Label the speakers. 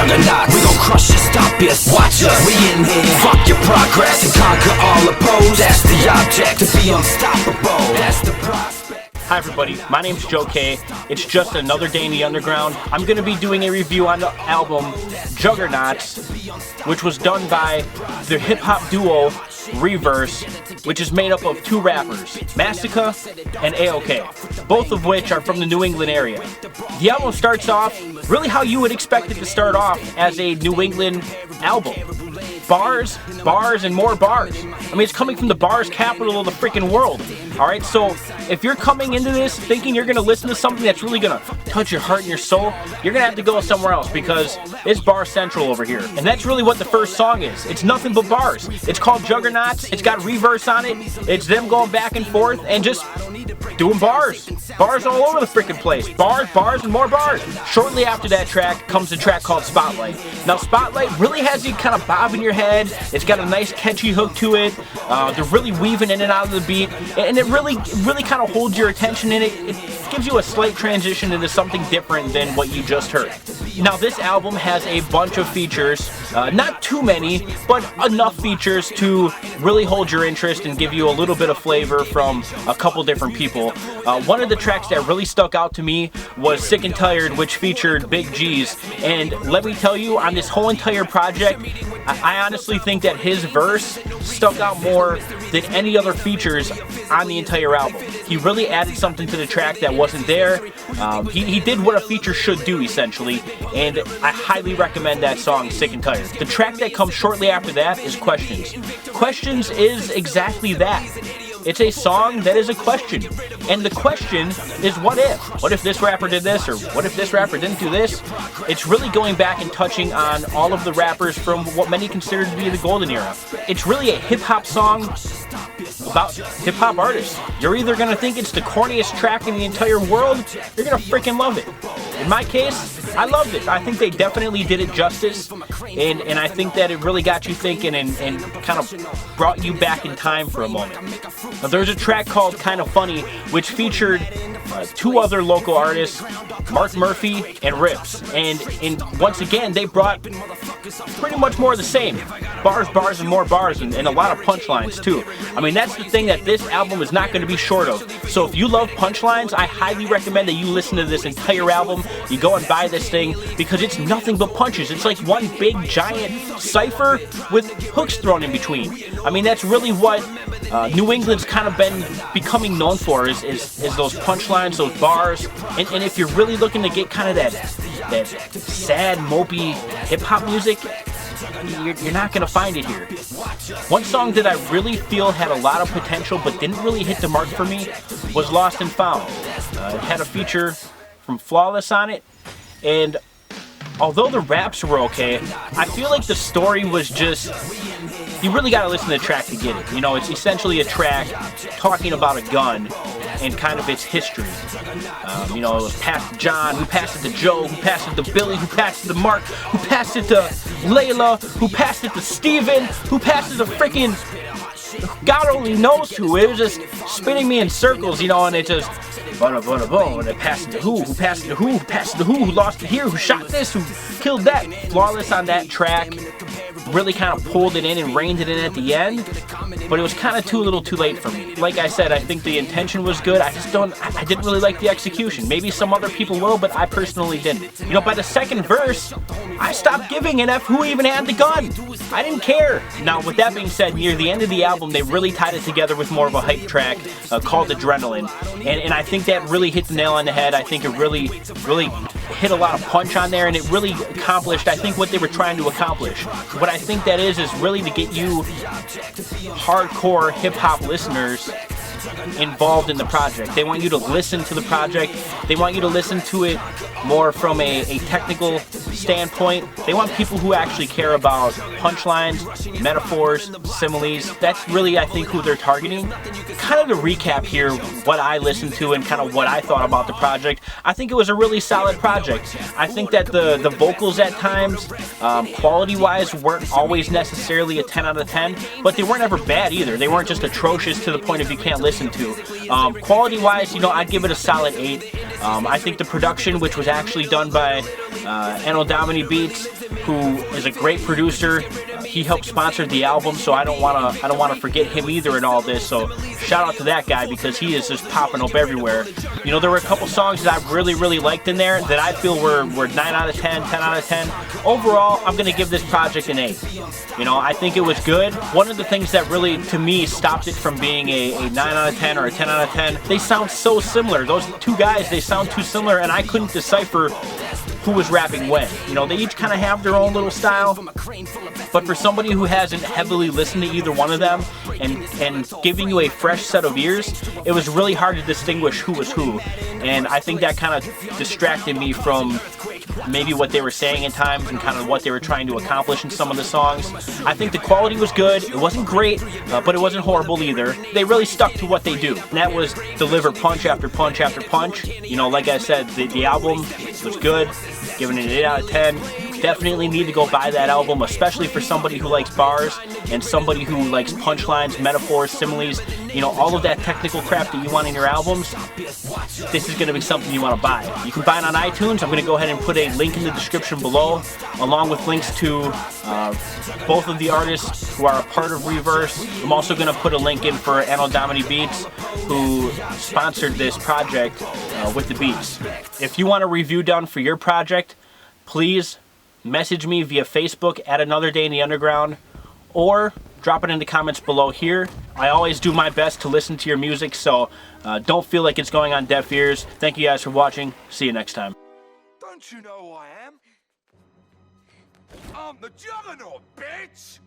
Speaker 1: Juggernauts. We gon' crush you, stop you, watch us. We in here, fuck your progress and conquer all opposed. That's the object, to be unstoppable. That's the prospect.
Speaker 2: Hi everybody, my name's Joe K. It's just another day in the underground. I'm going to be doing a review on the album Juggernauts, which was done by the hip-hop duo ReVerse, which is made up of two rappers, Massaka and Ayok, both of which are from the New England area. The album starts off really how you would expect it to start off as a New England album. Bars, bars, and more bars. I mean, it's coming from the bars capital of the freaking world. Alright, so if you're coming into this thinking you're going to listen to something that's really going to touch your heart and your soul, you're going to have to go somewhere else because it's bar central over here. And that's really what the first song is. It's nothing but bars. It's called Juggernauts. It's got ReVerse on it. It's them going back and forth and just doing bars. Bars all over the freaking place. Bars, bars, and more bars. Shortly after that track comes a track called Spotlight. Now, Spotlight really has you kind of bobbing your head. It's got a nice catchy hook to it. They're really weaving in and out of the beat. And it really kind of holds your attention, and it gives you a slight transition into something different than what you just heard. Now, this album has a bunch of features. Not too many, but enough features to really hold your interest and give you a little bit of flavor from a couple different people. One of the tracks that really stuck out to me was Sick and Tired, which featured Big G's. And let me tell you, on this whole entire project, I honestly think that his verse stuck out more than any other features on the entire album. He really added something to the track that wasn't there. He did what a feature should do, essentially, and I highly recommend that song, Sick and Tired. The track that comes shortly after that is Questions. Questions is exactly that. It's a song that is a question. And the question is, what if? What if this rapper did this? Or what if this rapper didn't do this? It's really going back and touching on all of the rappers from what many consider to be the golden era. It's really a hip-hop song about hip-hop artists. You're either going to think it's the corniest track in the entire world, or you're going to freaking love it. In my case, I loved it. I think they definitely did it justice, and I think that it really got you thinking and kind of brought you back in time for a moment. Now, there's a track called Kinda Funny, which featured two other local artists, Marc and Rippz, and once again, they brought pretty much more of the same. Bars, bars, and more bars, and a lot of punchlines, too. I mean, that's the thing that this album is not going to be short of. So if you love punchlines, I highly recommend that you listen to this entire album. You go and buy this thing, because it's nothing but punches. It's like one big, giant cipher with hooks thrown in between. I mean, that's really what New England's kind of been becoming known for, is those punchlines, those bars. And if you're really looking to get kind of that sad, mopey hip-hop music, you're not going to find it here. One song that I really feel had a lot of potential but didn't really hit the mark for me was Lost and Found. It had a feature from Flawless on it, and although the raps were okay, I feel like the story was just... You really got to listen to the track to get it. You know, it's essentially a track talking about a gun and kind of its history. You know, it was passed to John, who passed it to Joe, who passed it to Billy, who passed it to Marc, who passed it to Layla, who passed it to Steven, who passed it to freaking... God only knows who. It was just spinning me in circles, you know, and it just... and it passed it to who passed it to who passed it to who lost it here, who shot this, who killed that. Flawless on that track really kind of pulled it in and reined it in at the end, but it was kind of too little too late for me. Like I said, I think the intention was good. I didn't really like the execution. Maybe some other people will, but I personally didn't. You know, by the second verse, I stopped giving an F who even had the gun. I didn't care. Now, with that being said, near the end of the album, they really tied it together with more of a hype track called Adrenaline, and I think that really hit the nail on the head. I think it really hit a lot of punch on there, and it really accomplished, I think, what they were trying to accomplish. What I think that is really to get you hardcore hip-hop listeners involved in the project. They want you to listen to the project. They want you to listen to it more from a technical standpoint. They want people who actually care about punchlines, metaphors, similes. That's really, I think, who they're targeting. Kind of to recap here, what I listened to and kind of what I thought about the project, I think it was a really solid project. I think that the vocals at times, quality-wise, weren't always necessarily a 10 out of 10, but they weren't ever bad either. They weren't just atrocious to the point of you can't listen listen to. Quality-wise, you know, I'd give it a solid 8. I think the production, which was actually done by Anno Domini Beats, who is a great producer, he helped sponsor the album, so I don't wanna forget him either in all this. So shout out to that guy because he is just popping up everywhere. You know, there were a couple songs that I really liked in there that I feel were 9 out of 10, 10 out of 10. Overall, I'm gonna give this project an 8. You know, I think it was good. One of the things that really, to me, stopped it from being a 9 out of 10 or a 10 out of 10, they sound so similar. Those two guys, they sound too similar, and I couldn't decipher who was rapping when. You know, they each kind of have their own little style, but for somebody who hasn't heavily listened to either one of them and giving you a fresh set of ears, it was really hard to distinguish who was who. And I think that kind of distracted me from maybe what they were saying at times and kind of what they were trying to accomplish in some of the songs. I think the quality was good. It wasn't great, but it wasn't horrible either. They really stuck to what they do, and that was deliver punch after punch after punch. You know, like I said, the album was good, giving it an 8 out of 10. Definitely need to go buy that album, especially for somebody who likes bars and somebody who likes punchlines, metaphors, similes, you know, all of that technical crap that you want in your albums. This is going to be something you want to buy. You can buy it on iTunes. I'm going to go ahead and put a link in the description below, along with links to both of the artists who are a part of ReVerse. I'm also going to put a link in for Anno Domini Beats, who sponsored this project with the beats. If you want a review done for your project, please message me via Facebook at Another Day in the Underground, or drop it in the comments below here. I always do my best to listen to your music, so don't feel like it's going on deaf ears. Thank you guys for watching. See you next time.
Speaker 3: Don't you know who I am? I'm the Juggernaut, bitch!